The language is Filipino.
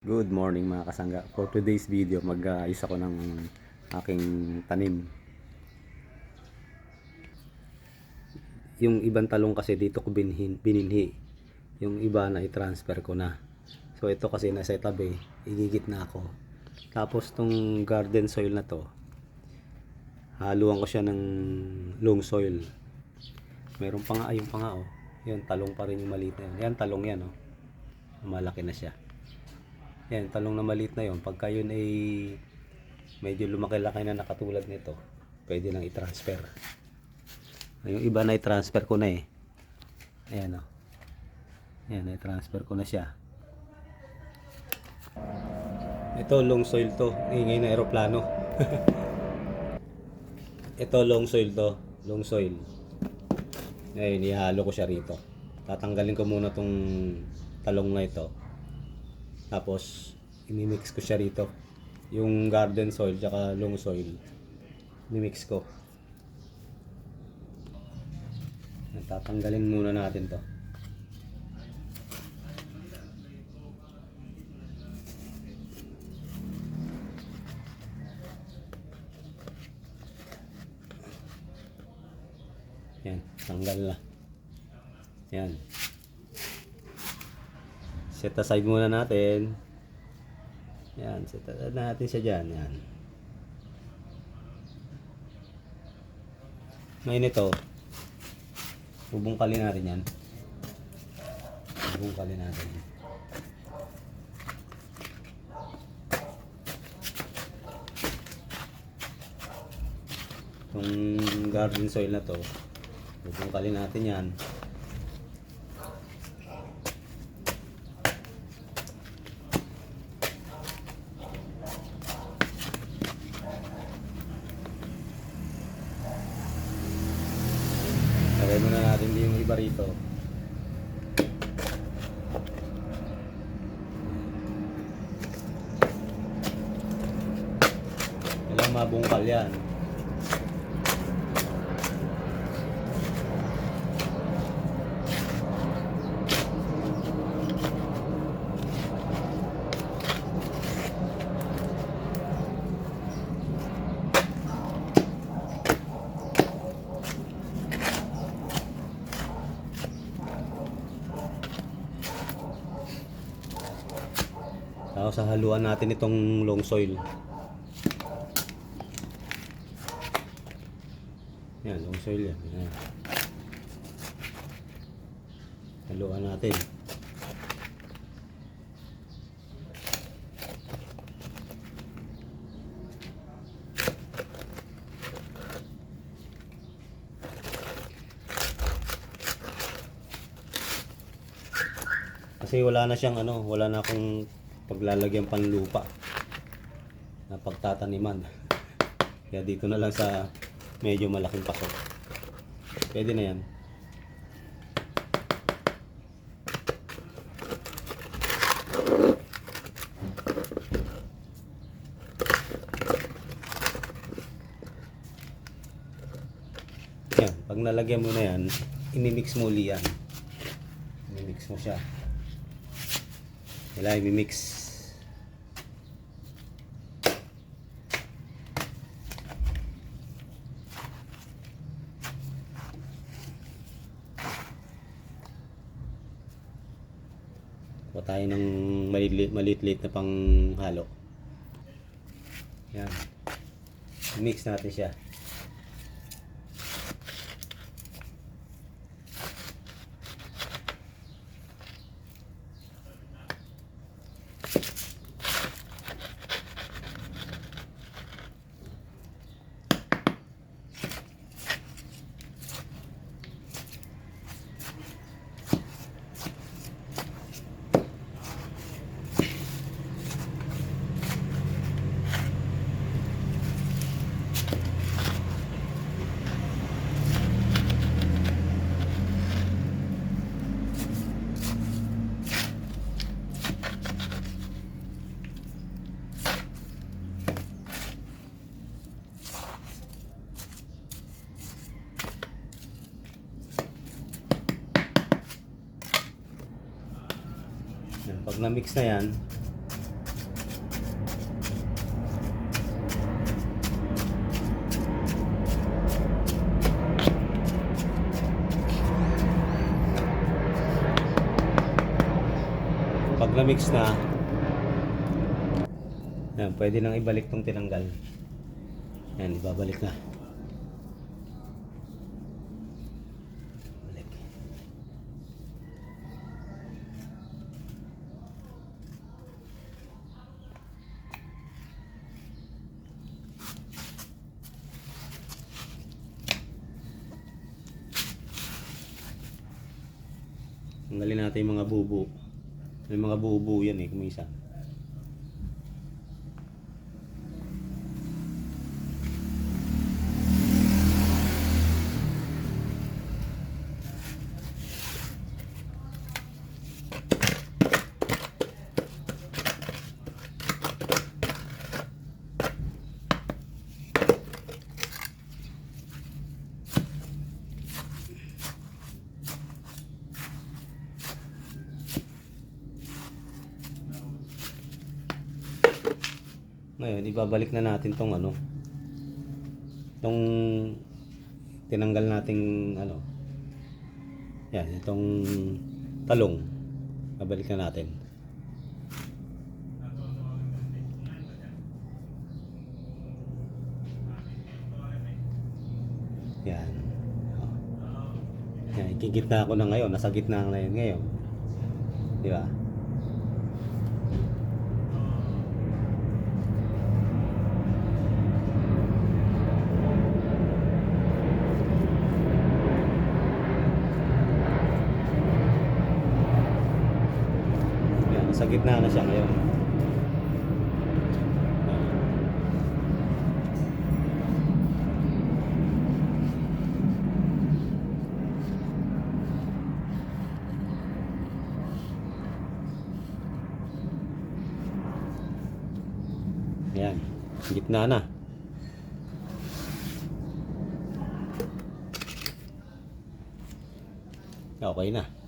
Good morning mga kasangga. For today's video, mag-ayos ako ng aking tanim. Yung ibang talong kasi dito ko bininhi. Yung iba na i-transfer ko na. So ito kasi nasa tabi, igigit na ako. Tapos tong garden soil na to, haluan ko siya ng loam soil. Meron pa nga, ayun pa nga oh. Yan, talong pa rin yung maliit na yun. Yan, talong yan oh. Malaki na siya. Yan, talong na maliit na yon. Pagka yun ay medyo lumaki-laki na nakatulad nito, pwede nang i-transfer. Yung iba na i-transfer ko na eh. Ayan o. Ayan, i-transfer ko na siya. Ito, long soil to. Ingay na aeroplano. Ito, long soil to. Long soil. Ngayon, ihalo ko siya rito. Tatanggalin ko muna tong talong na ito. Tapos, imimix ko siya rito. Yung garden soil, tsaka long soil. Imimix ko. Tatanggalin muna natin to. Yan, tanggal na. Yan. Set aside muna natin. Yan, set aside natin siya dyan. Yan. Ngayon ito, bubungkalin natin yan. Bubungkalin natin. Itong garden soil na to, bubungkalin natin yan. Lagay muna natin din yung iba rito. Kailangan mabungkal yan. Tapos haluan natin itong long soil. Yan, long soil yan. Yan. Haluan natin. Kasi wala na siyang wala na akong paglalagyan panlupa na pagtataniman. Kaya dito na lang sa medyo malaking paso. Pwede na yan. Yan, pag nalagyan mo na yan, imimix mo uli yan. Imimix mo siya. Kailangan i-mix. Kuha tayo ng maliit-liit na panghalo. Yan. I-mix natin siya. Pag na-mix na yan, na-mix na, yan, pwede nang ibalik tong tinanggal. Yan, ibabalik na. Balik. Tanggalin natin yung mga bubo. May mga bubo yan eh, kumisa. Ngayon, ibabalik na natin tong ano, tong tinanggal nating ano, yan, itong talong, babalik na natin. Yan. Oh. Yan, ikigitna ko na ngayon, nasa gitna na yun ngayon. Di ba? Sa gitna na siya ngayon. Ayan, gitna na. Okay na.